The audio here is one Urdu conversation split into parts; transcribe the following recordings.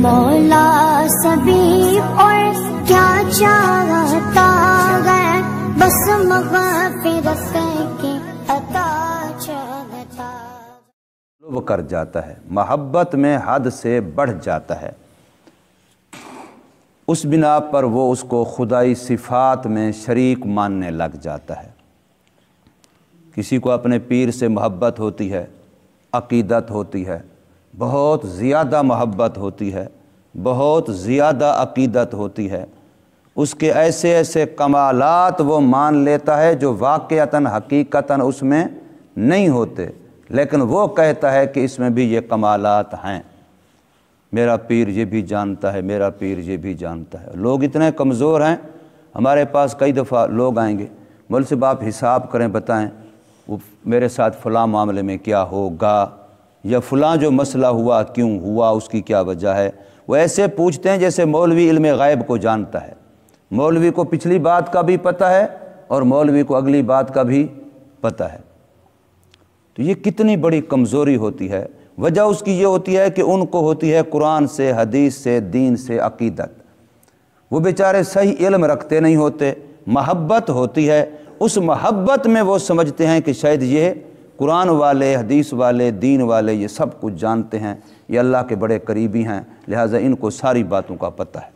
مولا سبھی اور کیا چاہتا ہے، بس مغفرت کی عطا چاہتا۔ وہ کر جاتا ہے، محبت میں حد سے بڑھ جاتا ہے، اس بنا پر وہ اس کو خدائی صفات میں شریک ماننے لگ جاتا ہے۔ کسی کو اپنے پیر سے محبت ہوتی ہے، عقیدت ہوتی ہے، بہت زیادہ محبت ہوتی ہے، بہت زیادہ عقیدت ہوتی ہے، اس کے ایسے ایسے کمالات وہ مان لیتا ہے جو واقعتاً حقیقتاً اس میں نہیں ہوتے، لیکن وہ کہتا ہے کہ اس میں بھی یہ کمالات ہیں، میرا پیر یہ بھی جانتا ہے، میرا پیر یہ بھی جانتا ہے۔ لوگ اتنے کمزور ہیں، ہمارے پاس کئی دفعہ لوگ آئیں گے، مولوی صاحب آپ حساب کریں، بتائیں وہ میرے ساتھ فلاں معاملے میں کیا ہوگا، یا فلاں جو مسئلہ ہوا کیوں ہوا، اس کی کیا وجہ ہے۔ وہ ایسے پوچھتے ہیں جیسے مولوی علم غیب کو جانتا ہے، مولوی کو پچھلی بات کا بھی پتہ ہے اور مولوی کو اگلی بات کا بھی پتہ ہے۔ تو یہ کتنی بڑی کمزوری ہوتی ہے۔ وجہ اس کی یہ ہوتی ہے کہ ان کو ہوتی ہے قرآن سے، حدیث سے، دین سے عقیدت، وہ بیچارے صحیح علم رکھتے نہیں ہوتے، محبت ہوتی ہے، اس محبت میں وہ سمجھتے ہیں کہ شاید یہ قرآن والے، حدیث والے، دین والے یہ سب کچھ جانتے ہیں، یہ اللہ کے بڑے قریبی ہیں، لہٰذا ان کو ساری باتوں کا پتہ ہے۔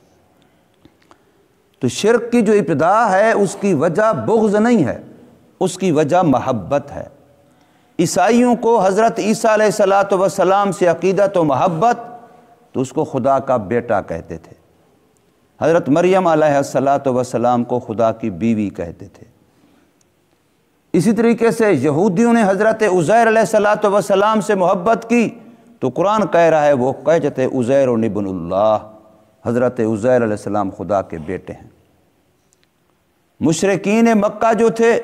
تو شرک کی جو ابتدا ہے اس کی وجہ بغض نہیں ہے، اس کی وجہ محبت ہے۔ عیسائیوں کو حضرت عیسیٰ علیہ السلام سے عقیدت و محبت، تو اس کو خدا کا بیٹا کہتے تھے۔ حضرت مریم علیہ السلام کو خدا کی بیوی کہتے تھے۔ اسی طریقے سے یہودیوں نے حضرت عزیر علیہ السلام سے محبت کی، تو قرآن کہہ رہا ہے وہ کہتے تھے عزیر ابن اللہ، حضرت عزیر علیہ السلام خدا کے بیٹے ہیں۔ مشرکین مکہ جو تھے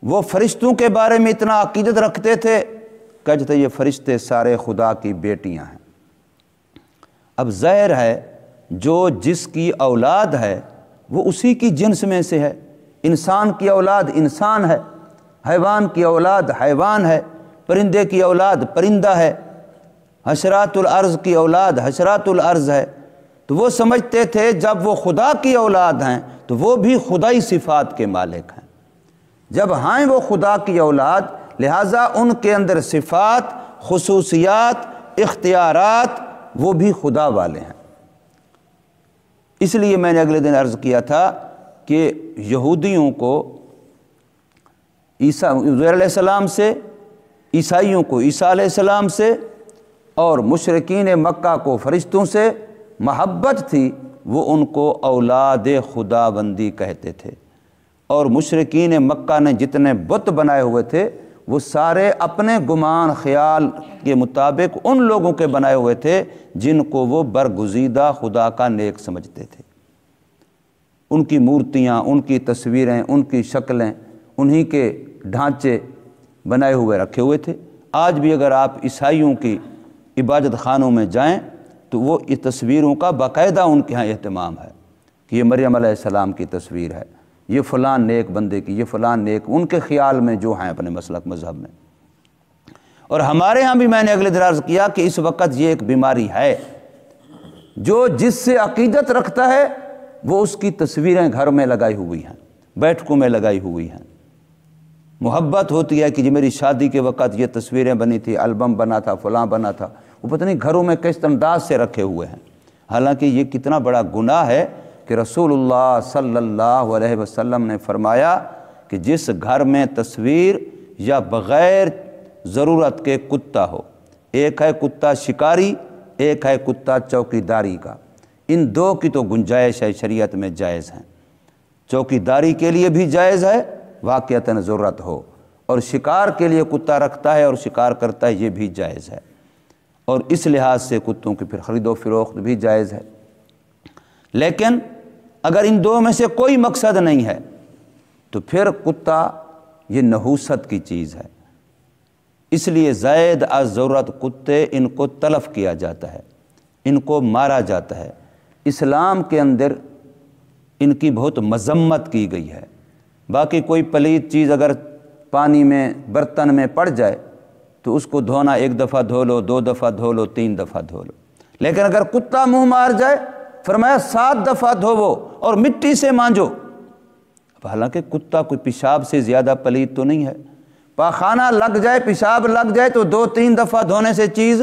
وہ فرشتوں کے بارے میں اتنا عقیدت رکھتے تھے، کہتے تھے یہ فرشتے سارے خدا کی بیٹیاں ہیں۔ اب ظاہر ہے جو جس کی اولاد ہے وہ اسی کی جنس میں سے ہے، انسان کی اولاد انسان ہے، حیوان کی اولاد حیوان ہے، پرندے کی اولاد پرندہ ہے، حشرات الارض کی اولاد حشرات الارض ہے۔ تو وہ سمجھتے تھے جب وہ خدا کی اولاد ہیں تو وہ بھی خدائی صفات کے مالک ہیں، جب ہیں وہ خدا کی اولاد، لہٰذا ان کے اندر صفات، خصوصیات، اختیارات وہ بھی خدا والے ہیں۔ اس لیے میں نے اگلے دن عرض کیا تھا کہ یہودیوں کو عزیر علیہ السلام سے، عیسائیوں کو عیسیٰ علیہ السلام سے، اور مشرکین مکہ کو فرشتوں سے محبت تھی، وہ ان کو اولاد خدا بندی کہتے تھے۔ اور مشرکین مکہ نے جتنے بت بنائے ہوئے تھے وہ سارے اپنے گمان خیال کے مطابق ان لوگوں کے بنائے ہوئے تھے جن کو وہ برگزیدہ خدا کا نیک سمجھتے تھے۔ ان کی مورتیاں، ان کی تصویریں، ان کی شکلیں، انہی کے ڈھانچے بنائے ہوئے رکھے ہوئے تھے۔ آج بھی اگر آپ عیسائیوں کی عبادت خانوں میں جائیں تو وہ اس تصویروں کا باقاعدہ ان کے ہاں اہتمام ہے کہ یہ مریم علیہ السلام کی تصویر ہے، یہ فلاں نیک بندے کی، یہ فلاں نیک، ان کے خیال میں جو ہیں اپنے مسلک مذہب میں۔ اور ہمارے ہاں بھی میں نے اگلے دن عرض کیا کہ اس وقت یہ ایک بیماری ہے، جو جس سے عقیدت رکھتا ہے وہ اس کی تصویریں گھر میں لگائی ہوئی ہیں، بیٹھکوں میں لگائی ہوئی ہیں۔ محبت ہوتی ہے کہ جی میری شادی کے وقت یہ تصویریں بنی تھی، البم بنا تھا، فلاں بنا تھا، وہ پتہ نہیں گھروں میں کس انداز سے رکھے ہوئے ہیں۔ حالانکہ یہ کتنا بڑا گناہ ہے کہ رسول اللہ صلی اللہ علیہ وسلم نے فرمایا کہ جس گھر میں تصویر یا بغیر ضرورت کے کتا ہو، ایک ہے کتا شکاری، ایک ہے کتا چوکی داری کا، ان دو کی تو گنجائش ہے، شریعت میں جائز ہیں۔ چوکی داری کے لیے بھی جائز ہے واقعتاً ضرورت ہو، اور شکار کے لیے کتا رکھتا ہے اور شکار کرتا ہے یہ بھی جائز ہے، اور اس لحاظ سے کتوں کی پھر خرید و فروخت بھی جائز ہے۔ لیکن اگر ان دو میں سے کوئی مقصد نہیں ہے تو پھر کتا یہ نحوست کی چیز ہے، اس لیے زائد از ضرورت کتے ان کو تلف کیا جاتا ہے، ان کو مارا جاتا ہے۔ اسلام کے اندر ان کی بہت مذمت کی گئی ہے۔ باقی کوئی پلید چیز اگر پانی میں برتن میں پڑ جائے تو اس کو دھونا، ایک دفعہ دھو لو، دو دفعہ دھو لو، تین دفعہ دھو لو، لیکن اگر کتا منہ مار جائے فرمایا 7 دفعہ دھوو اور مٹی سے مانجو۔ اب حالانکہ کتا کوئی پیشاب سے زیادہ پلید تو نہیں ہے، پاخانہ لگ جائے، پیشاب لگ جائے تو 2-3 دفعہ دھونے سے چیز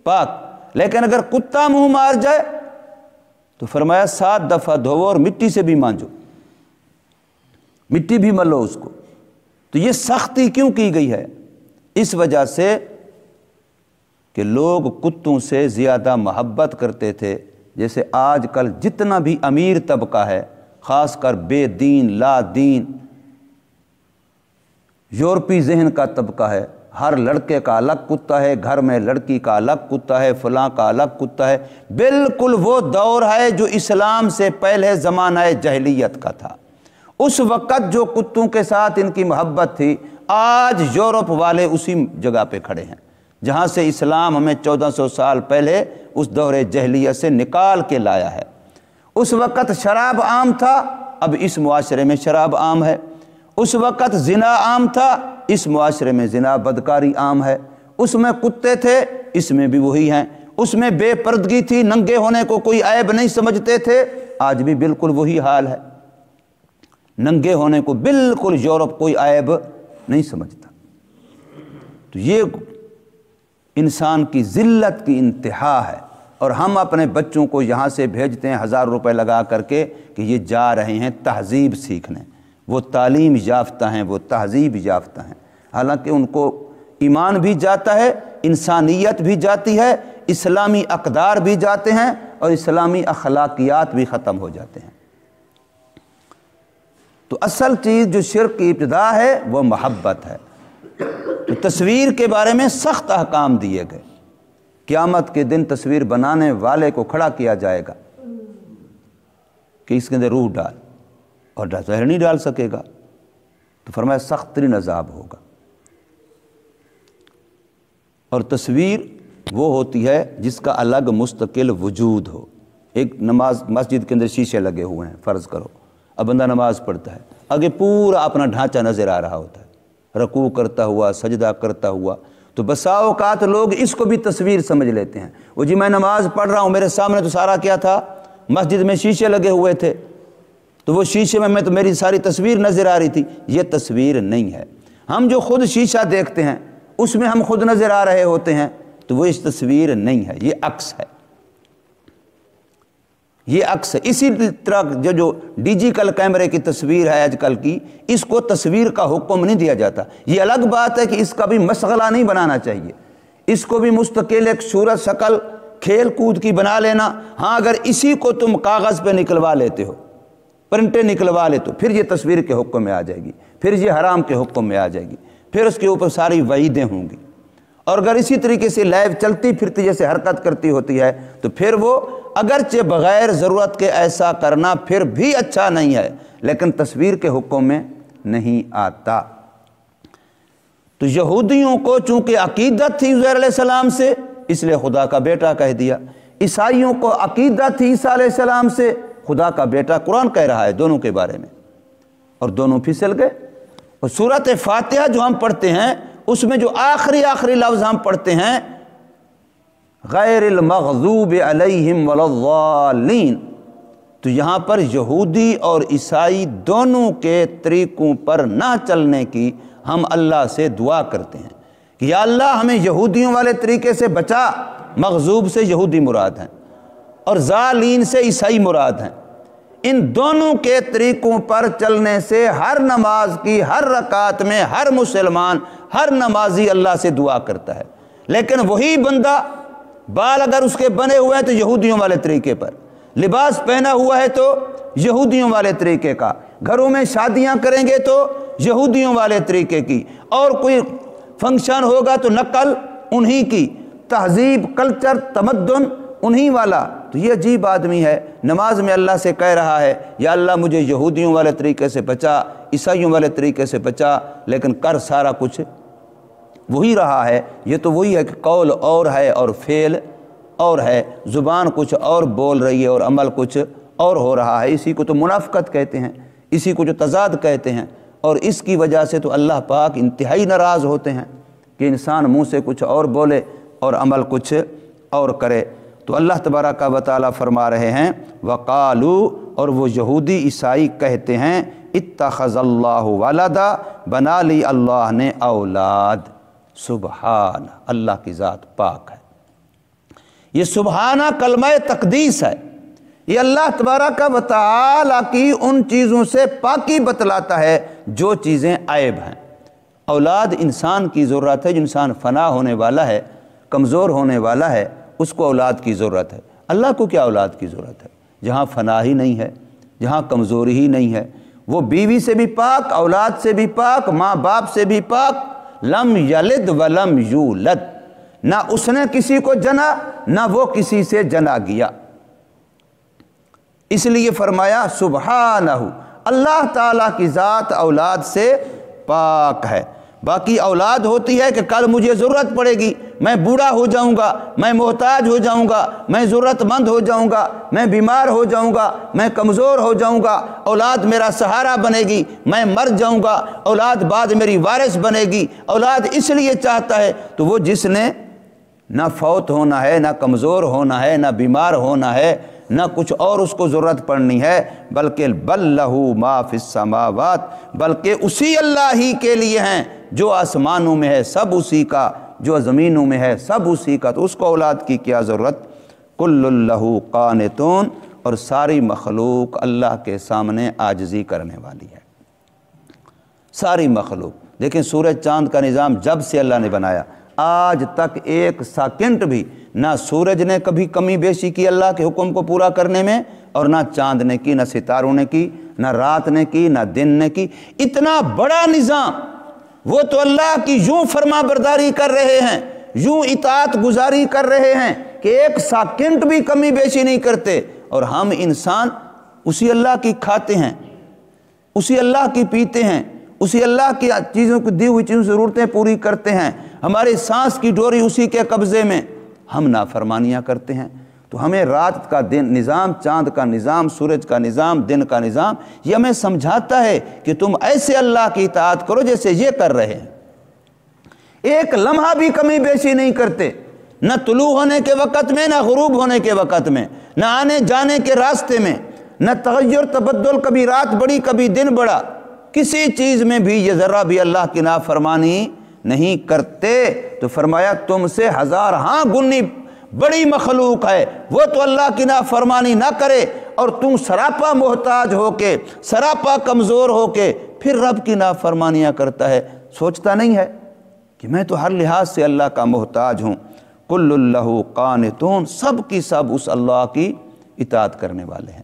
پاک، لیکن اگر کتا منہ مار جائے تو فرمایا 7 دفعہ دھوو اور مٹی سے بھی مانجو، مٹی بھی ملو اس کو۔ تو یہ سختی کیوں کی گئی ہے؟ اس وجہ سے کہ لوگ کتوں سے زیادہ محبت کرتے تھے۔ جیسے آج کل جتنا بھی امیر طبقہ ہے، خاص کر بے دین لا دین یورپی ذہن کا طبقہ ہے، ہر لڑکے کا الگ کتا ہے، گھر میں لڑکی کا الگ کتا ہے، فلاں کا الگ کتا ہے۔ بالکل وہ دور ہے جو اسلام سے پہلے زمانہ جاہلیت کا تھا۔ اس وقت جو کتوں کے ساتھ ان کی محبت تھی، آج یورپ والے اسی جگہ پہ کھڑے ہیں جہاں سے اسلام ہمیں 1400 سال پہلے اس دور جاہلیت سے نکال کے لایا ہے۔ اس وقت شراب عام تھا، اب اس معاشرے میں شراب عام ہے۔ اس وقت زنا عام تھا، اس معاشرے میں زنا بدکاری عام ہے۔ اس میں کتے تھے، اس میں بھی وہی ہیں۔ اس میں بے پردگی تھی، ننگے ہونے کو کوئی عیب نہیں سمجھتے تھے، آج بھی بالکل وہی حال ہے۔ ننگے ہونے کو بالکل یورپ کوئی عیب نہیں سمجھتا۔ تو یہ انسان کی ذلت کی انتہا ہے، اور ہم اپنے بچوں کو یہاں سے بھیجتے ہیں 1000 روپے لگا کر کے کہ یہ جا رہے ہیں تہذیب سیکھنے، وہ تعلیم یافتہ ہیں، وہ تہذیب یافتہ ہیں، حالانکہ ان کو ایمان بھی جاتا ہے، انسانیت بھی جاتی ہے، اسلامی اقدار بھی جاتے ہیں، اور اسلامی اخلاقیات بھی ختم ہو جاتے ہیں۔ تو اصل چیز جو شرک کی ابتدا ہے وہ محبت ہے۔ تو تصویر کے بارے میں سخت احکام دیے گئے۔ قیامت کے دن تصویر بنانے والے کو کھڑا کیا جائے گا کہ اس کے اندر روح ڈال، اور ظاہر نہیں ڈال سکے گا، تو فرمایا سخت ترین عذاب ہوگا۔ اور تصویر وہ ہوتی ہے جس کا الگ مستقل وجود ہو۔ ایک نماز مسجد کے اندر شیشے لگے ہوئے ہیں، فرض کرو اب بندہ نماز پڑھتا ہے، آگے پورا اپنا ڈھانچہ نظر آ رہا ہوتا ہے، رکوع کرتا ہوا، سجدہ کرتا ہوا، تو بسا اوقات لوگ اس کو بھی تصویر سمجھ لیتے ہیں۔ وہ جی میں نماز پڑھ رہا ہوں، میرے سامنے تو سارا کیا تھا، مسجد میں شیشے لگے ہوئے تھے، تو وہ شیشے میں تو میری ساری تصویر نظر آ رہی تھی۔ یہ تصویر نہیں ہے۔ ہم جو خود شیشہ دیکھتے ہیں اس میں ہم خود نظر آ رہے ہوتے ہیں، تو وہ اس تصویر نہیں ہے، یہ عکس ہے، یہ عکس ہے۔ اسی طرح جو ڈیجیٹل کیمرے کی تصویر ہے آج کل کی، اس کو تصویر کا حکم نہیں دیا جاتا۔ یہ الگ بات ہے کہ اس کا بھی مشغلہ نہیں بنانا چاہیے، اس کو بھی مستقل ایک صورت شکل کھیل کود کی بنا لینا۔ ہاں اگر اسی کو تم کاغذ پہ نکلوا لیتے ہو، پرنٹیں نکلوا لے، تو پھر یہ تصویر کے حکم میں آ جائے گی، پھر یہ حرام کے حکم میں آ جائے گی، پھر اس کے اوپر ساری وعیدیں ہوں گی۔ اور اگر اسی طریقے سے لائیو چلتی پھرتی جیسے حرکت کرتی ہوتی ہے، تو پھر وہ اگرچہ بغیر ضرورت کے ایسا کرنا پھر بھی اچھا نہیں ہے، لیکن تصویر کے حکم میں نہیں آتا۔ تو یہودیوں کو چونکہ عقیدت تھی عزیر علیہ السلام سے، اس لیے خدا کا بیٹا کہہ دیا۔ عیسائیوں کو عقیدت تھی عیسیٰ علیہ السلام سے، خدا کا بیٹا قرآن کہہ رہا ہے دونوں کے بارے میں، اور دونوں پھسل گئے۔ اور سورۃ فاتحہ جو ہم پڑھتے ہیں اس میں جو آخری لفظ ہم پڑھتے ہیں غیر المغضوب علیہم ولا الضالین، تو یہاں پر یہودی اور عیسائی دونوں کے طریقوں پر نہ چلنے کی ہم اللہ سے دعا کرتے ہیں کہ یا اللہ ہمیں یہودیوں والے طریقے سے بچا۔ مغضوب سے یہودی مراد ہیں اور ضالین سے عیسائی مراد ہیں۔ ان دونوں کے طریقوں پر چلنے سے ہر نماز کی ہر رکعت میں ہر مسلمان، ہر نمازی اللہ سے دعا کرتا ہے۔ لیکن وہی بندہ بال اگر اس کے بنے ہوئے ہیں تو یہودیوں والے طریقے پر، لباس پہنا ہوا ہے تو یہودیوں والے طریقے کا، گھروں میں شادیاں کریں گے تو یہودیوں والے طریقے کی، اور کوئی فنکشن ہوگا تو نقل انہی کی، تہذیب کلچر تمدن انہی والا۔ تو یہ عجیب آدمی ہے، نماز میں اللہ سے کہہ رہا ہے یا اللہ مجھے یہودیوں والے طریقے سے بچا، عیسائیوں والے طریقے سے بچا، لیکن کر سارا کچھ وہی رہا ہے۔ یہ تو وہی ہے کہ قول اور ہے اور فعل اور ہے، زبان کچھ اور بول رہی ہے اور عمل کچھ اور ہو رہا ہے۔ اسی کو تو منافقت کہتے ہیں، اسی کو جو تضاد کہتے ہیں، اور اس کی وجہ سے تو اللہ پاک انتہائی ناراض ہوتے ہیں کہ انسان منہ سے کچھ اور بولے اور عمل کچھ اور کرے۔ تو اللہ تبارک و تعالیٰ فرما رہے ہیں وقالو، اور وہ یہودی عیسائی کہتے ہیں اتخذ اللہ ولدا، بنا لی اللہ نے اولاد۔ سبحان، اللہ کی ذات پاک ہے۔ یہ سبحانہ کلمہ تقدیس ہے، یہ اللہ تبارک و تعالیٰ کی ان چیزوں سے پاکی بتلاتا ہے جو چیزیں عیب ہیں۔ اولاد انسان کی ضرورت ہے، جو انسان فنا ہونے والا ہے، کمزور ہونے والا ہے، اس کو اولاد کی ضرورت ہے۔ اللہ کو کیا اولاد کی ضرورت ہے؟ جہاں فنا ہی نہیں ہے، جہاں کمزوری ہی نہیں ہے، وہ بیوی سے بھی پاک، اولاد سے بھی پاک، ماں باپ سے بھی پاک، لم یلد ولم یولد، نہ اس نے کسی کو جنا نہ وہ کسی سے جنا گیا۔ اس لیے فرمایا سبحانہ، اللہ تعالیٰ کی ذات اولاد سے پاک ہے۔ باقی اولاد ہوتی ہے کہ کل مجھے ضرورت پڑے گی، میں بوڑھا ہو جاؤں گا، میں محتاج ہو جاؤں گا، میں ضرورت مند ہو جاؤں گا، میں بیمار ہو جاؤں گا، میں کمزور ہو جاؤں گا، اولاد میرا سہارا بنے گی، میں مر جاؤں گا، اولاد بعد میری وارث بنے گی۔ اولاد اس لیے چاہتا ہے تو وہ جس نے نہ فوت ہونا ہے، نہ کمزور ہونا ہے، نہ بیمار ہونا ہے، نہ کچھ اور اس کو ضرورت پڑنی ہے، بلکہ بل لہو ما فی السماوات، بلکہ اسی اللہ ہی کے لیے ہیں جو آسمانوں میں ہے سب اسی کا، جو زمینوں میں ہے سب اسی کا، تو اس کو اولاد کی کیا ضرورت۔ کل لہو قانتون، اور ساری مخلوق اللہ کے سامنے عاجزی کرنے والی ہے، ساری مخلوق۔ دیکھیں سورج چاند کا نظام جب سے اللہ نے بنایا آج تک ایک سیکنڈ بھی نہ سورج نے کبھی کمی بیشی کی اللہ کے حکم کو پورا کرنے میں، اور نہ چاند نے کی، نہ ستاروں نے کی، نہ رات نے کی، نہ دن نے کی۔ اتنا بڑا نظام، وہ تو اللہ کی یوں فرما برداری کر رہے ہیں، یوں اطاعت گزاری کر رہے ہیں کہ ایک سیکنڈ بھی کمی بیشی نہیں کرتے، اور ہم انسان اسی اللہ کی کھاتے ہیں، اسی اللہ کی پیتے ہیں، اسی اللہ کی چیزوں کو دی ہوئی چیزوں ضرورتیں پوری کرتے ہیں، ہماری سانس کی ڈوری اسی کے قبضے میں، ہم نافرمانیاں کرتے ہیں۔ تو ہمیں رات کا دن نظام، چاند کا نظام، سورج کا نظام، دن کا نظام، یہ ہمیں سمجھاتا ہے کہ تم ایسے اللہ کی اطاعت کرو جیسے یہ کر رہے ہیں، ایک لمحہ بھی کمی بیشی نہیں کرتے، نہ طلوع ہونے کے وقت میں، نہ غروب ہونے کے وقت میں، نہ آنے جانے کے راستے میں، نہ تغیر تبدل، کبھی رات بڑی کبھی دن بڑا، کسی چیز میں بھی یہ ذرہ بھی اللہ کی نافرمانی نہیں کرتے۔ تو فرمایا تم سے ہزار ہاں گنی بڑی مخلوق ہے، وہ تو اللہ کی نافرمانی نہ کرے، اور تم سراپا محتاج ہو کے، سراپا کمزور ہو کے پھر رب کی نافرمانیاں کرتا ہے۔ سوچتا نہیں ہے کہ میں تو ہر لحاظ سے اللہ کا محتاج ہوں۔ کل لہ قانتون، سب کی سب اس اللہ کی اطاعت کرنے والے ہیں۔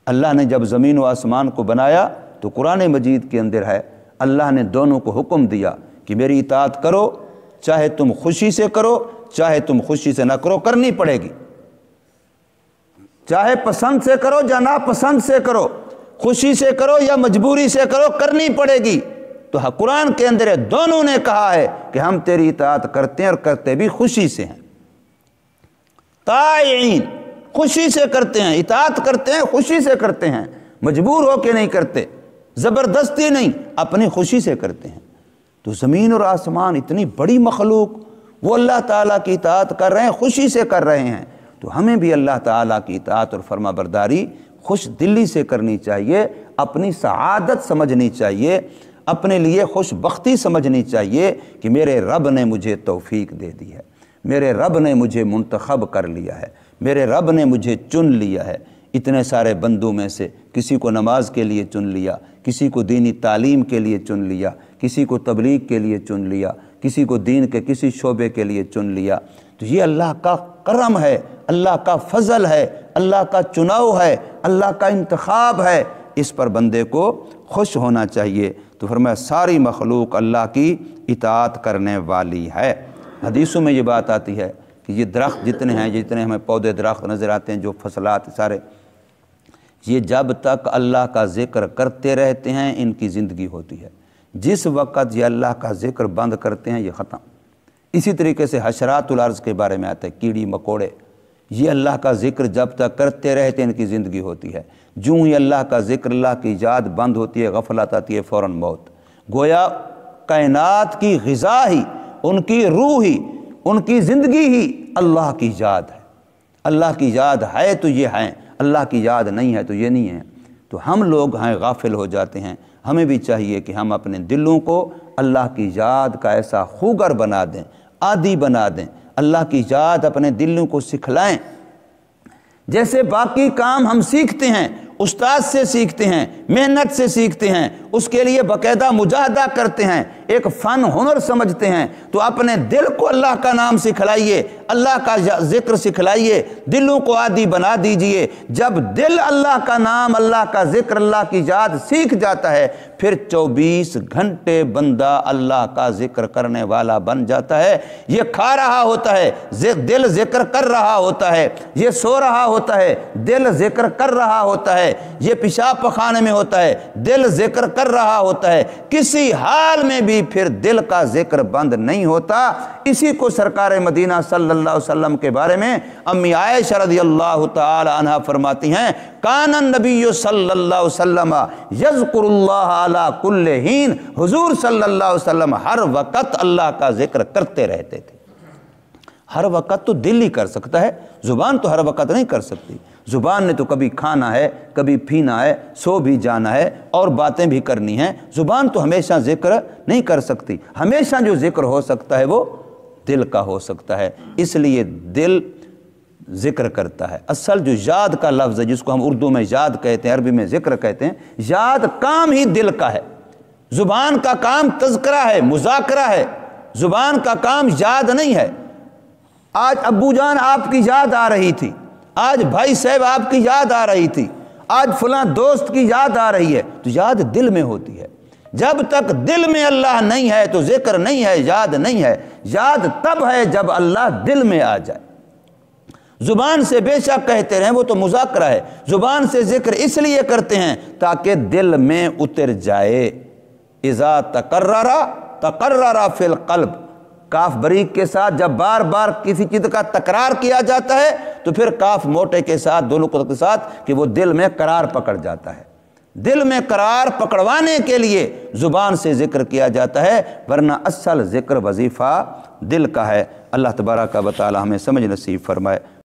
اللہ نے جب زمین و آسمان کو بنایا تو قرآن مجید کے اندر ہے اللہ نے دونوں کو حکم دیا کہ میری اطاعت کرو، چاہے تم خوشی سے کرو چاہے تم خوشی سے نہ کرو، کرنی پڑے گی، چاہے پسند سے کرو یا ناپسند سے کرو، خوشی سے کرو یا مجبوری سے کرو، کرنی پڑے گی۔ تو قرآن کے اندر دونوں نے کہا ہے کہ ہم تیری اطاعت کرتے ہیں اور کرتے بھی خوشی سے ہیں، طائعین، خوشی سے کرتے ہیں، اطاعت کرتے ہیں، خوشی سے کرتے ہیں، مجبور ہو کے نہیں کرتے، زبردستی نہیں، اپنی خوشی سے کرتے ہیں۔ تو زمین اور آسمان اتنی بڑی مخلوق، وہ اللہ تعالیٰ کی اطاعت کر رہے ہیں، خوشی سے کر رہے ہیں، تو ہمیں بھی اللہ تعالیٰ کی اطاعت اور فرما برداری خوش دلی سے کرنی چاہیے، اپنی سعادت سمجھنی چاہیے، اپنے لیے خوش بختی سمجھنی چاہیے کہ میرے رب نے مجھے توفیق دے دی ہے، میرے رب نے مجھے منتخب کر لیا ہے، میرے رب نے مجھے چن لیا ہے۔ اتنے سارے بندوں میں سے کسی کو نماز کے لیے چن لیا، کسی کو دینی تعلیم کے لیے چن لیا، کسی کو تبلیغ کے لیے چن لیا، کسی کو دین کے کسی شعبے کے لیے چن لیا۔ تو یہ اللہ کا کرم ہے، اللہ کا فضل ہے، اللہ کا چناؤ ہے، اللہ کا انتخاب ہے، اس پر بندے کو خوش ہونا چاہیے۔ تو فرمایا ساری مخلوق اللہ کی اطاعت کرنے والی ہے۔ حدیثوں میں یہ بات آتی ہے کہ یہ درخت جتنے ہیں، جتنے ہمیں پودے درخت نظر آتے ہیں، جو فصلات سارے، یہ جب تک اللہ کا ذکر کرتے رہتے ہیں ان کی زندگی ہوتی ہے، جس وقت یہ اللہ کا ذکر بند کرتے ہیں یہ ختم۔ اسی طریقے سے حشرات الارض کے بارے میں آتا ہے، کیڑی مکوڑے، یہ اللہ کا ذکر جب تک کرتے رہتے ہیں ان کی زندگی ہوتی ہے، جوں ہی اللہ کا ذکر، اللہ کی یاد بند ہوتی ہے، غفلت آتی ہے، فوراً موت۔ گویا کائنات کی غذا ہی، ان کی روح ہی، ان کی زندگی ہی اللہ کی یاد ہے، اللہ کی یاد ہے تو یہ ہیں، اللہ کی یاد نہیں ہے تو یہ نہیں ہے۔ تو ہم لوگ ہیں غافل ہو جاتے ہیں۔ ہمیں بھی چاہیے کہ ہم اپنے دلوں کو اللہ کی یاد کا ایسا خوگر بنا دیں، عادی بنا دیں، اللہ کی یاد اپنے دلوں کو سکھلائیں۔ جیسے باقی کام ہم سیکھتے ہیں، استاد سے سیکھتے ہیں، محنت سے سیکھتے ہیں، اس کے لیے باقاعدہ مجاہدہ کرتے ہیں، ایک فن ہنر سمجھتے ہیں، تو اپنے دل کو اللہ کا نام سکھلائیے، اللہ کا ذکر سکھلائیے، دلوں کو عادی بنا دیجئے۔ جب دل اللہ کا نام، اللہ کا ذکر، اللہ کی یاد سیکھ جاتا ہے، پھر 24 گھنٹے بندہ اللہ کا ذکر کرنے والا بن جاتا ہے۔ یہ کھا رہا ہوتا ہے، دل ذکر کر رہا ہوتا ہے، یہ سو رہا ہوتا ہے، دل ذکر کر رہا ہوتا ہے، یہ پیشاب پخانے میں ہوتا ہے، دل ذکر کر رہا ہوتا ہے، کسی حال میں بھی پھر دل کا ذکر بند نہیں ہوتا۔ اسی کو سرکار مدینہ صلی اللہ علیہ وسلم کے بارے میں امی عائشہ رضی اللہ تعالی عنہ فرماتی ہیں، کان النبی صلی اللہ علیہ وسلم یذکر اللہ علی کل حین، حضور صلی اللہ علیہ وسلم ہر وقت اللہ کا ذکر کرتے رہتے تھے۔ ہر وقت تو دل ہی کر سکتا ہے، زبان تو ہر وقت نہیں کر سکتی۔ زبان نے تو کبھی کھانا ہے، کبھی پینا ہے، سو بھی جانا ہے اور باتیں بھی کرنی ہیں۔ زبان تو ہمیشہ ذکر نہیں کر سکتی۔ ہمیشہ جو ذکر ہو سکتا ہے وہ دل کا ہو سکتا ہے، اس لیے دل ذکر کرتا ہے۔ اصل جو یاد کا لفظ ہے، جس کو ہم اردو میں یاد کہتے ہیں، عربی میں ذکر کہتے ہیں، یاد کام ہی دل کا ہے۔ زبان کا کام تذکرہ ہے، مذاکرہ ہے، زبان کا کام یاد نہیں ہے۔ آج ابو جان آپ کی یاد آ رہی تھی، آج بھائی صاحب آپ کی یاد آ رہی تھی، آج فلاں دوست کی یاد آ رہی ہے، تو یاد دل میں ہوتی ہے۔ جب تک دل میں اللہ نہیں ہے تو ذکر نہیں ہے، یاد نہیں ہے۔ یاد تب ہے جب اللہ دل میں آ جائے۔ زبان سے بے شک کہتے رہیں، وہ تو مذاکرہ ہے۔ زبان سے ذکر اس لیے کرتے ہیں تاکہ دل میں اتر جائے۔ اذا تقرر فی القلب، کاف بریک کے ساتھ جب بار بار کسی چیز کا تکرار کیا جاتا ہے تو پھر کاف موٹے کے ساتھ، دونوں کے ساتھ، کہ وہ دل میں قرار پکڑ جاتا ہے۔ دل میں قرار پکڑوانے کے لیے زبان سے ذکر کیا جاتا ہے، ورنہ اصل ذکر وظیفہ دل کا ہے۔ اللہ تبارک و تعالی ہمیں سمجھ نصیب فرمائے۔